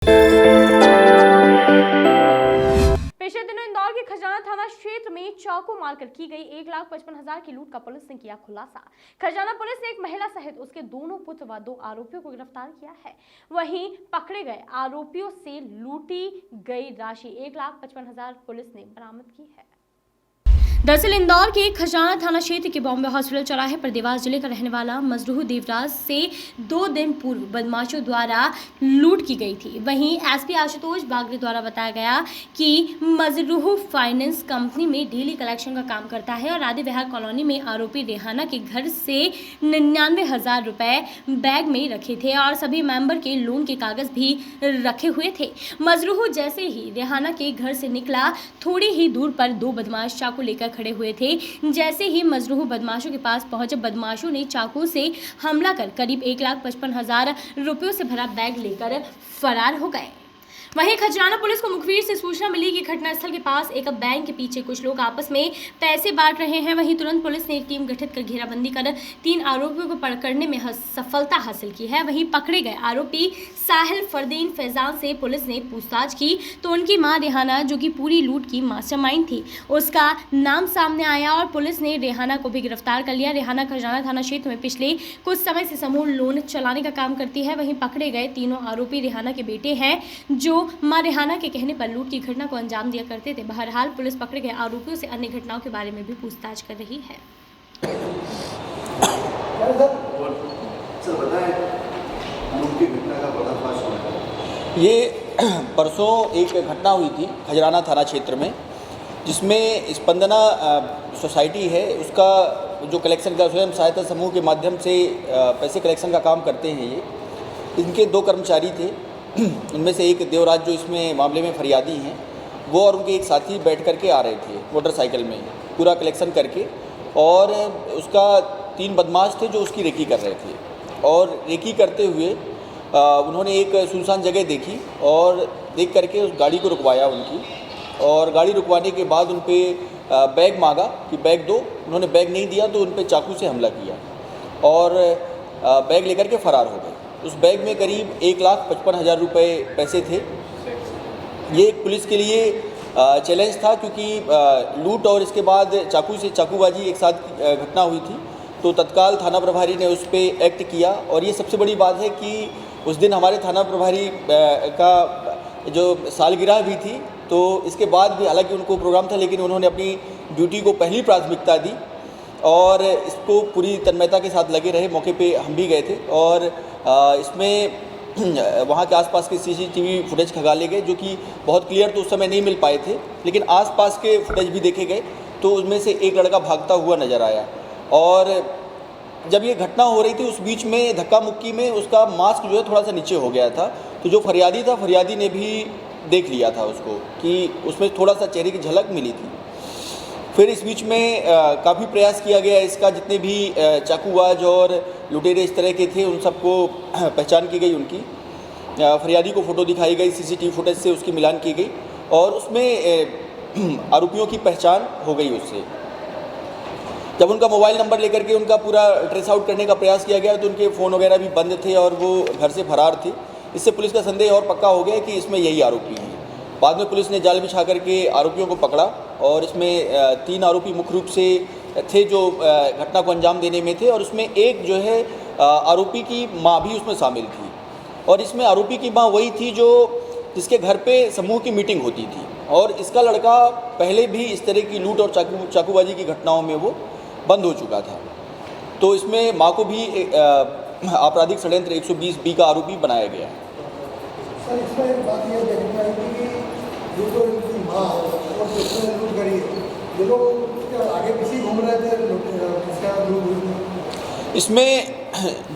पिछले दिनों इंदौर के खजाना थाना क्षेत्र में चाकू मारकर की गई 1,55,000 की लूट का पुलिस ने किया खुलासा। खजाना पुलिस ने एक महिला सहित उसके दोनों पुत्र व 2 आरोपियों को गिरफ्तार किया है। वहीं पकड़े गए आरोपियों से लूटी गई राशि 1,55,000 पुलिस ने बरामद की है। दरअसल इंदौर के खजाना थाना क्षेत्र के बॉम्बे हॉस्पिटल चौराहे पर देवास जिले का रहने वाला मजरूह देवराज से 2 दिन पूर्व बदमाशों द्वारा लूट की गई थी। वहीं एसपी आशुतोष बागरे द्वारा बताया गया कि मजरूह फाइनेंस कंपनी में डेली कलेक्शन का काम करता है और आदि विहार कॉलोनी में आरोपी रेहाना के घर से 99,000 रुपए बैग में रखे थे और सभी मेंबर के लोन के कागज भी रखे हुए थे। मजरूह जैसे ही रेहाना के घर से निकला, थोड़ी ही दूर पर 2 बदमाश चाकू लेकर खड़े हुए थे। जैसे ही मजरूह बदमाशों के पास पहुंचे, बदमाशों ने चाकू से हमला कर करीब 1,55,000 रुपयों से भरा बैग लेकर फरार हो गए। वहीं खजाना पुलिस को मुखबिर से सूचना मिली कि घटनास्थल के पास एक बैंक के पीछे कुछ लोग आपस में पैसे बांट रहे हैं। वहीं तुरंत पुलिस ने एक टीम गठित कर घेराबंदी कर 3 आरोपियों को पकड़ने में सफलता हासिल की है। वहीं पकड़े गए आरोपी साहिल फरदीन फैजान से पुलिस ने पूछताछ की तो उनकी मां रेहाना, जो कि पूरी लूट की मास्टरमाइंड थी, उसका नाम सामने आया और पुलिस ने रेहाना को भी गिरफ्तार कर लिया। रेहाना खजाना थाना क्षेत्र में पिछले कुछ समय से समूह लोन चलाने का काम करती है। वहीं पकड़े गए तीनों आरोपी रेहाना के बेटे हैं, जो मां रेहाना के कहने पर लूट की घटना को अंजाम दिया करते थे। बहरहाल पुलिस पकड़े गए आरोपियों से अन्य घटनाओं के बारे में भी पूछताछ कर रही है। ये परसों एक घटना हुई थी खजराना थाना क्षेत्र में, जिसमें स्पंदना सोसाइटी है, उसका जो कलेक्शन का स्वयं सहायता समूह के माध्यम से पैसे कलेक्शन का काम करते हैं। ये इनके 2 कर्मचारी थे। उनमें से एक देवराज, जो इसमें मामले में फरियादी हैं, वो और उनके एक साथी बैठ करके आ रहे थे मोटरसाइकिल में पूरा कलेक्शन करके, और उसका 3 बदमाश थे जो उसकी रेकी कर रहे थे। और रेकी करते हुए उन्होंने एक सुनसान जगह देखी और देख करके उस गाड़ी को रुकवाया उनकी, और गाड़ी रुकवाने के बाद उन पर बैग मांगा कि बैग दो। उन्होंने बैग नहीं दिया तो उन पर चाकू से हमला किया और बैग लेकर के फ़रार हो गए। उस बैग में करीब 1,55,000 रुपये पैसे थे। ये एक पुलिस के लिए चैलेंज था, क्योंकि लूट और इसके बाद चाकूबाजी एक साथ घटना हुई थी, तो तत्काल थाना प्रभारी ने उस पर एक्ट किया। और ये सबसे बड़ी बात है कि उस दिन हमारे थाना प्रभारी का जो सालगिरह भी थी, तो इसके बाद भी हालांकि उनको प्रोग्राम था, लेकिन उन्होंने अपनी ड्यूटी को पहली प्राथमिकता दी और इसको पूरी तन्मयता के साथ लगे रहे। मौके पे हम भी गए थे और इसमें वहाँ के आसपास के CCTV फुटेज खंगाले गए, जो कि बहुत क्लियर तो उस समय नहीं मिल पाए थे, लेकिन आसपास के फुटेज भी देखे गए तो उसमें से एक लड़का भागता हुआ नज़र आया। और जब ये घटना हो रही थी, उस बीच में धक्का मुक्की में उसका मास्क जो है थोड़ा सा नीचे हो गया था, तो जो फरियादी था, फरियादी ने भी देख लिया था उसको कि उसमें थोड़ा सा चेहरे की झलक मिली थी। फिर इस बीच में काफ़ी प्रयास किया गया इसका, जितने भी चाकूबाज और लुटेरे इस तरह के थे उन सबको पहचान की गई। उनकी फरियादी को फ़ोटो दिखाई गई, CCTV फुटेज से उसकी मिलान की गई और उसमें आरोपियों की पहचान हो गई उससे। जब उनका मोबाइल नंबर लेकर के उनका पूरा ट्रेस आउट करने का प्रयास किया गया तो उनके फ़ोन वगैरह भी बंद थे और वो घर से फरार थे। इससे पुलिस का संदेह और पक्का हो गया कि इसमें यही आरोपी हैं। बाद में पुलिस ने जाल बिछा करके आरोपियों को पकड़ा और इसमें 3 आरोपी मुख्य रूप से थे जो घटना को अंजाम देने में थे, और उसमें एक जो है आरोपी की मां भी उसमें शामिल थी। और इसमें आरोपी की मां वही थी जिसके घर पे समूह की मीटिंग होती थी, और इसका लड़का पहले भी इस तरह की लूट और चाकूबाजी की घटनाओं में वो बंद हो चुका था। तो इसमें मां को भी आपराधिक षड्यंत्र 120B का आरोपी बनाया गया है। सर, इसमें एक बात यह देखना है कि जो तो इनकी माँ और जिसने लूट करी, ये लोग आगे पीछे घूम रहे थे, इसका लूट। इसमें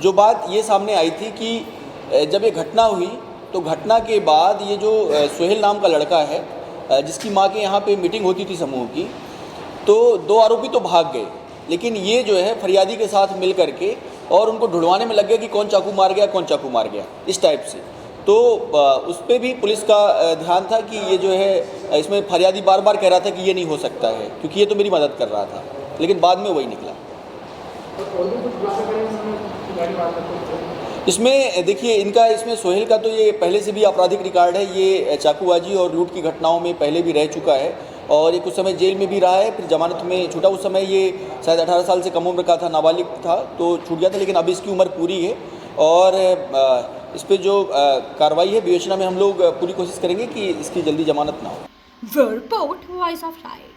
जो बात ये सामने आई थी कि जब ये घटना हुई तो घटना के बाद ये जो सोहेल नाम का लड़का है, जिसकी माँ के यहाँ पे मीटिंग होती थी समूह की, तो 2 आरोपी तो भाग गए, लेकिन ये जो है फरियादी के साथ मिल करके और उनको ढूंढवाने में लग गया कि कौन चाकू मार गया, इस टाइप से। तो उस पर भी पुलिस का ध्यान था कि ये जो है, इसमें फरियादी बार बार कह रहा था कि ये नहीं हो सकता है, क्योंकि ये तो मेरी मदद कर रहा था, लेकिन बाद में वही निकला। इसमें देखिए इनका इसमें सोहेल का तो ये पहले से भी आपराधिक रिकॉर्ड है। ये चाकूबाजी और लूट की घटनाओं में पहले भी रह चुका है और ये कुछ समय जेल में भी रहा है, फिर जमानत में छूटा। उस समय ये शायद 18 साल से कम उम्र का था, नाबालिग था, तो छूट गया था, लेकिन अब इसकी उम्र पूरी है और इस पर जो कार्रवाई है विवेचना में हम लोग पूरी कोशिश करेंगे कि इसकी जल्दी जमानत ना हो। Report voice of life.